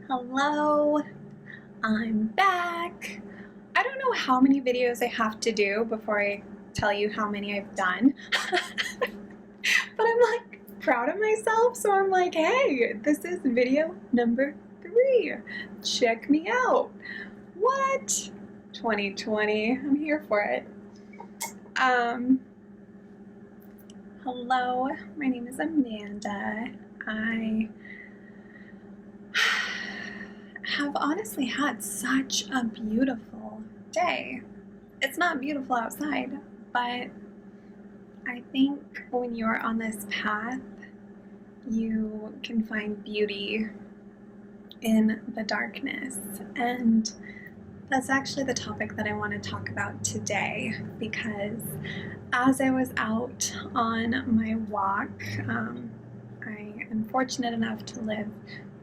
Hello, I'm back. I don't know how many videos I have to do before I tell you how many I've done, but I'm like proud of myself, so I'm like, hey, this is video number 3. Check me out. What? 2020, I'm here for it. Hello, my name is Amanda. I have honestly had such a beautiful day. It's not beautiful outside, but I think when you're on this path, you can find beauty in the darkness. And that's actually the topic that I want to talk about today, because as I was out on my walk, I am fortunate enough to live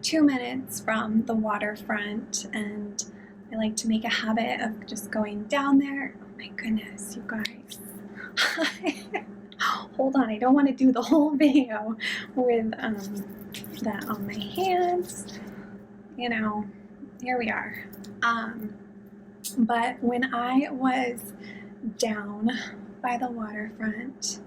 2 minutes from the waterfront, and I like to make a habit of just going down there. Oh my goodness, you guys. Hold on, I don't want to do the whole video with that on my hands. You know, here we are. But when I was down by the waterfront,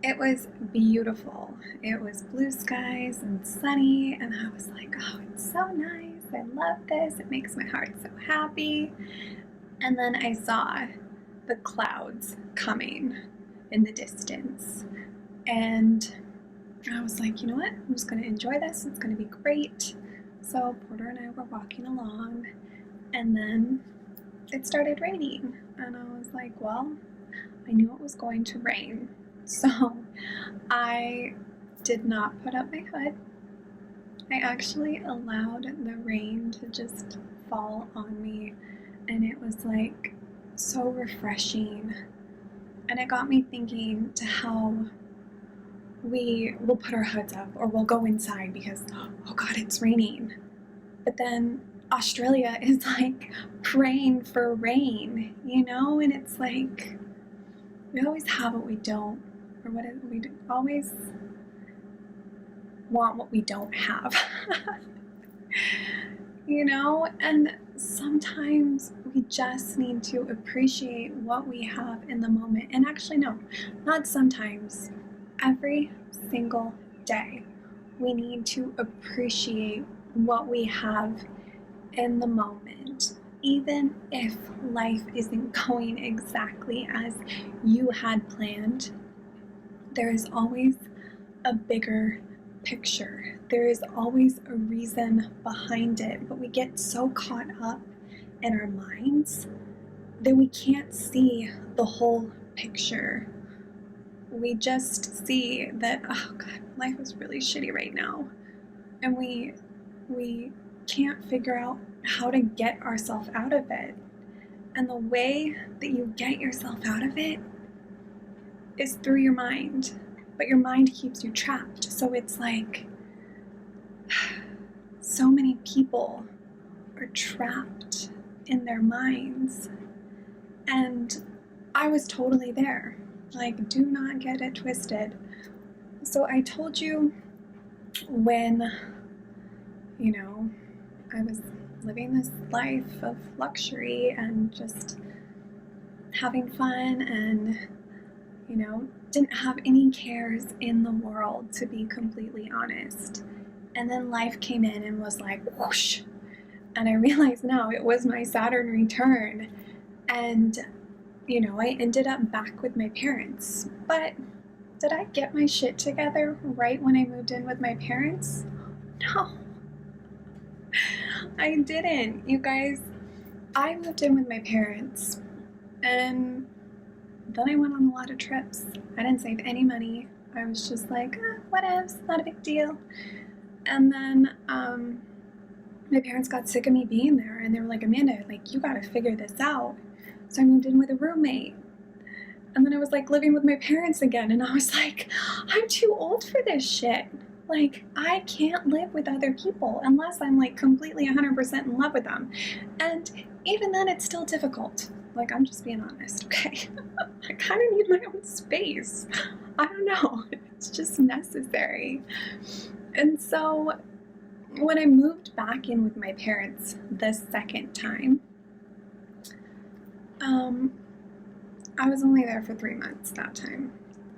it was beautiful. It was blue skies and sunny, and I was like, oh, it's so nice. I love this. It makes my heart so happy. And then I saw the clouds coming in the distance, and I was like, you know what? I'm just going to enjoy this. It's going to be great. So Porter and I were walking along, and then it started raining, and I was like, well, I knew it was going to rain. So I did not put up my hood. I actually allowed the rain to just fall on me, and it was like so refreshing. And it got me thinking to how we will put our hoods up or we'll go inside because, oh God, it's raining. But then Australia is like praying for rain, you know? And it's like, we always have what we don't, or what we always want what we don't have. You know? And sometimes we just need to appreciate what we have in the moment. And actually, no, not sometimes. Every single day, we need to appreciate what we have in the moment. Even if life isn't going exactly as you had planned, there is always a bigger picture. There is always a reason behind it, but we get so caught up in our minds that we can't see the whole picture. We just see that, oh God, life is really shitty right now, and we can't figure out how to get ourselves out of it. And the way that you get yourself out of it is through your mind, but your mind keeps you trapped. So it's like so many people are trapped in their minds, and I was totally there. Like, do not get it twisted. So I told you when, you know, I was living this life of luxury and just having fun and, you know, didn't have any cares in the world, to be completely honest. And then life came in and was like, whoosh. And I realized now it was my Saturn return. And, you know, I ended up back with my parents. But did I get my shit together right when I moved in with my parents? No, I didn't. You guys, I moved in with my parents, and then I went on a lot of trips. I didn't save any money. I was just like, whatevs, not a big deal. And then my parents got sick of me being there, and they were like, Amanda, like, you gotta figure this out. So I moved in with a roommate. And then I was like living with my parents again, and I was like, I'm too old for this shit. Like, I can't live with other people unless I'm like completely 100% in love with them. And even then, it's still difficult. Like, I'm just being honest, okay? I kind of need my own space. I don't know. It's just necessary. And so when I moved back in with my parents the second time, I was only there for 3 months that time.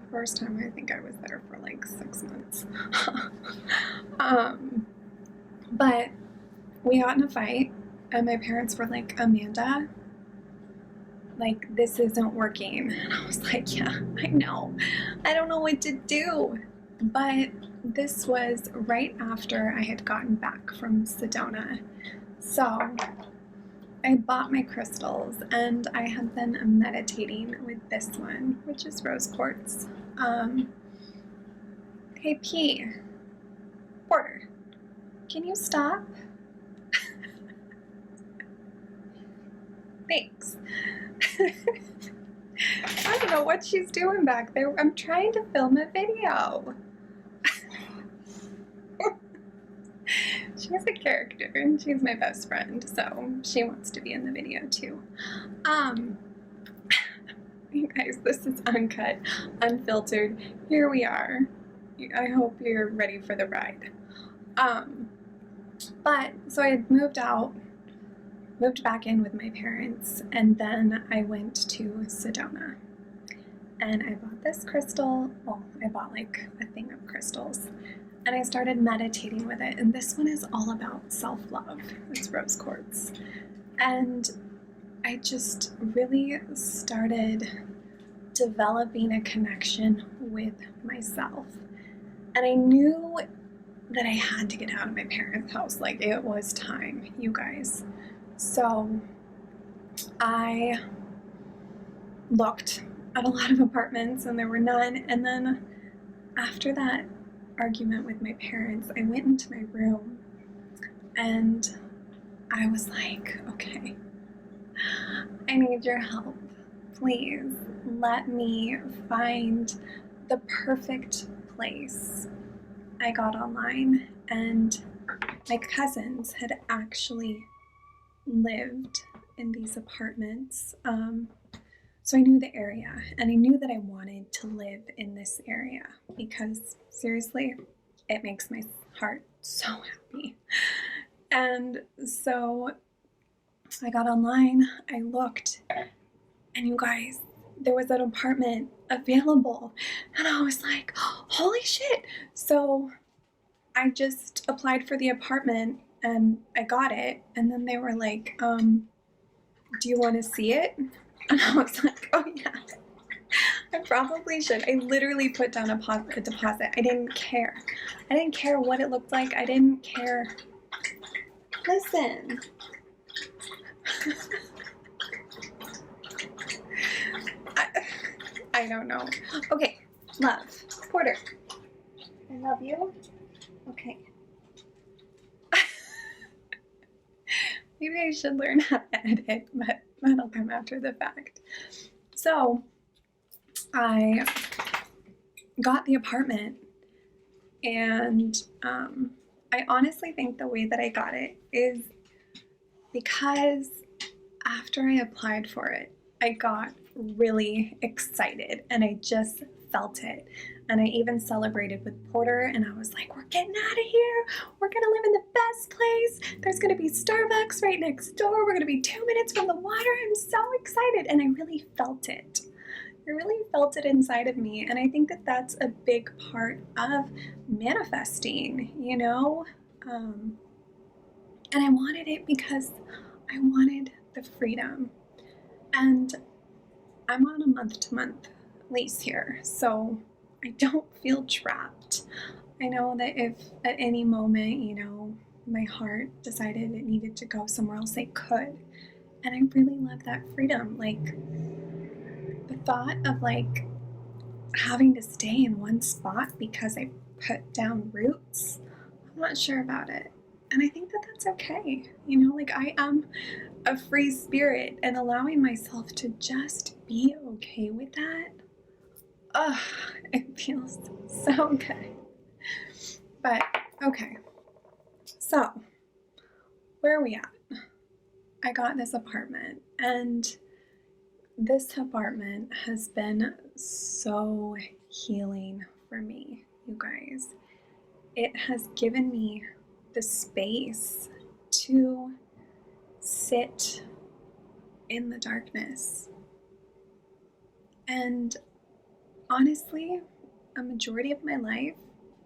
The first time, I think I was there for like 6 months. But we got in a fight, and my parents were like, Amanda, like, this isn't working. And I was like, yeah, I know. I don't know what to do. But this was right after I had gotten back from Sedona. So I bought my crystals, and I had been meditating with this one, which is rose quartz. Hey P, Porter, can you stop? Thanks. I don't know what she's doing back there. I'm trying to film a video. She's a character, and she's my best friend, so she wants to be in the video too. You guys, this is uncut, unfiltered. Here we are. I hope you're ready for the ride. But so I had moved back in with my parents, and then I went to Sedona. And I bought this crystal. Well, I bought like a thing of crystals. And I started meditating with it. And this one is all about self-love. It's rose quartz. And I just really started developing a connection with myself. And I knew that I had to get out of my parents' house. Like, it was time, you guys. So I looked at a lot of apartments, and there were none. And then after that argument with my parents, I went into my room, and I was like, okay, I need your help. Please let me find the perfect place. I got online, and my cousins had actually lived in these apartments. So I knew the area, and I knew that I wanted to live in this area because, seriously, it makes my heart so happy. And so I got online, I looked, and you guys, there was an apartment available, and I was like, holy shit. So I just applied for the apartment, and I got it, and then they were like, do you want to see it? And I was like, oh yeah, I probably should. I literally put down a deposit. I didn't care. I didn't care what it looked like. I didn't care. Listen. I don't know. Okay, love. Porter. I love you. Okay. Maybe I should learn how to edit, but that'll come after the fact. So I got the apartment, and I honestly think the way that I got it is because after I applied for it, I got really excited, and I just felt it. And I even celebrated with Porter, and I was like, we're getting out of here. We're gonna live in the best place. There's gonna be Starbucks right next door. We're gonna be 2 minutes from the water. I'm so excited. And I really felt it. I really felt it inside of me. And I think that that's a big part of manifesting, you know? And I wanted it because I wanted the freedom. And I'm on a month-to-month lease here, so I don't feel trapped. I know that if at any moment, you know, my heart decided it needed to go somewhere else, it could. And I really love that freedom. Like, the thought of like having to stay in one spot because I put down roots, I'm not sure about it. And I think that that's okay. You know, like, I am a free spirit, and allowing myself to just be okay with that, it feels so good. But okay, so where are we at? I got this apartment, and this apartment has been so healing for me, you guys. It has given me the space to sit in the darkness. And honestly, a majority of my life,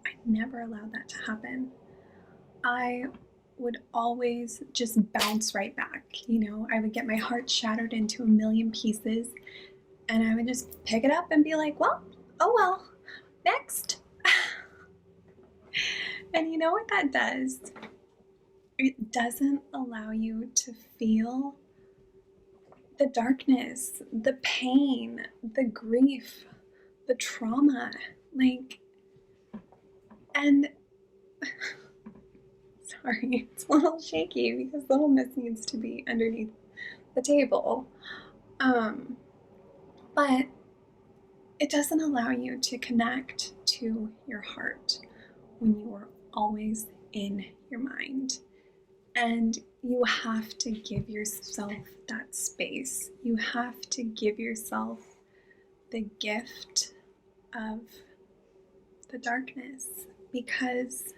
I never allowed that to happen. I would always just bounce right back. I would get my heart shattered into a million pieces, and I would just pick it up and be like, well, oh well, next. And you know what that does? It doesn't allow you to feel the darkness, the pain, the grief, the trauma. And sorry, it's a little shaky because the hummus needs to be underneath the table. But it doesn't allow you to connect to your heart when you are always in your mind. And you have to give yourself that space. You have to give yourself the gift of the darkness, because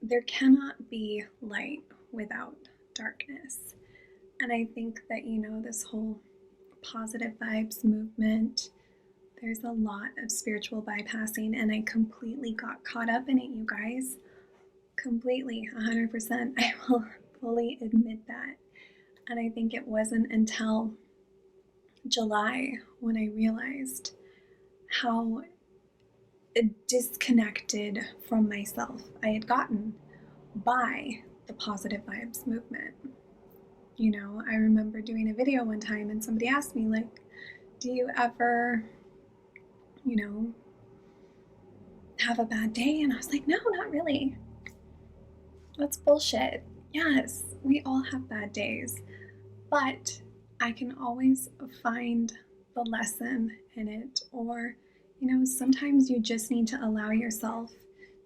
there cannot be light without darkness. And I think that, this whole positive vibes movement, there's a lot of spiritual bypassing, and I completely got caught up in it, you guys. Completely, 100%. I will fully admit that. And I think it wasn't until July when I realized how disconnected from myself I had gotten by the positive vibes movement. I remember doing a video one time and somebody asked me, do you ever, have a bad day? And I was like, no, not really. That's bullshit. Yes, we all have bad days, but I can always find the lesson in it. Or, sometimes you just need to allow yourself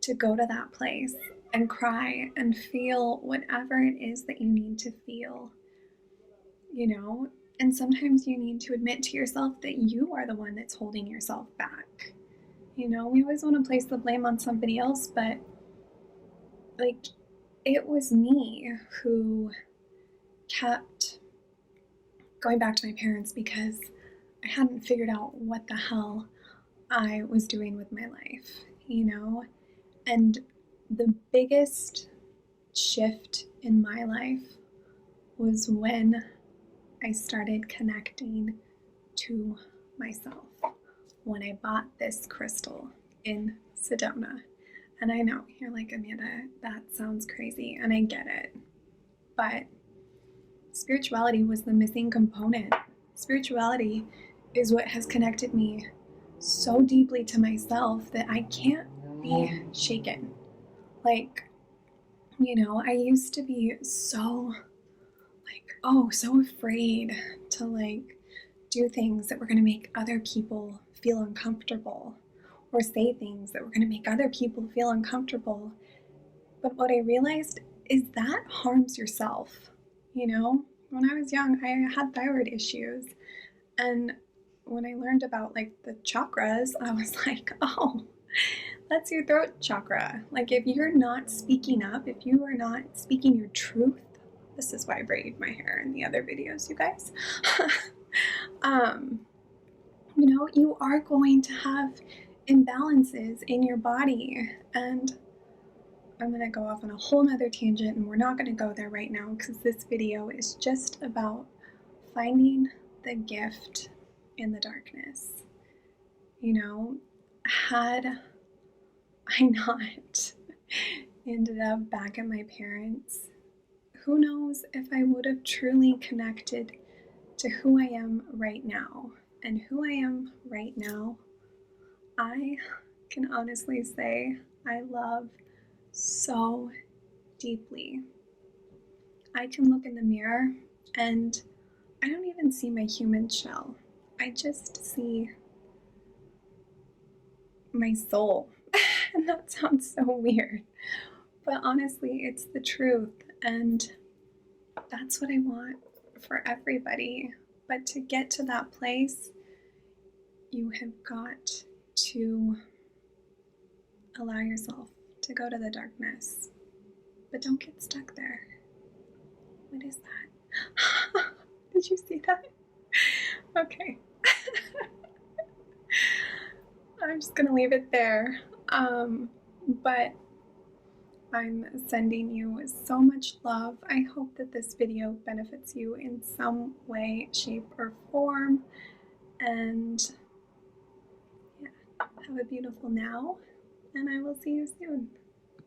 to go to that place and cry and feel whatever it is that you need to feel, and sometimes you need to admit to yourself that you are the one that's holding yourself back. We always want to place the blame on somebody else, but it was me who kept going back to my parents because I hadn't figured out what the hell I was doing with my life, And the biggest shift in my life was when I started connecting to myself, when I bought this crystal in Sedona. And I know, you're like, Amanda, that sounds crazy, and I get it. But spirituality was the missing component. Spirituality is what has connected me so deeply to myself that I can't be shaken. I used to be so so afraid to do things that were going to make other people feel uncomfortable, or say things that were going to make other people feel uncomfortable. But what I realized is that harms yourself. When I was young, I had thyroid issues, and when I learned about the chakras, I was like, oh, that's your throat chakra. If you're not speaking up, if you are not speaking your truth, this is why I braid my hair in the other videos, you guys. You are going to have imbalances in your body. And I'm going to go off on a whole nother tangent, and we're not going to go there right now because this video is just about finding the gift in the darkness. Had I not ended up back at my parents', who knows if I would have truly connected to who I am right now. And who I am right now, I can honestly say I love so deeply. I can look in the mirror and I don't even see my human shell. I just see my soul. And that sounds so weird, but honestly, it's the truth. And that's what I want for everybody. But to get to that place, you have got to allow yourself to go to the darkness. but don't get stuck there. What is that? Did you see that? Okay. I'm just gonna leave it there. But I'm sending you so much love. I hope that this video benefits you in some way, shape, or form. And yeah, have a beautiful now, and I will see you soon.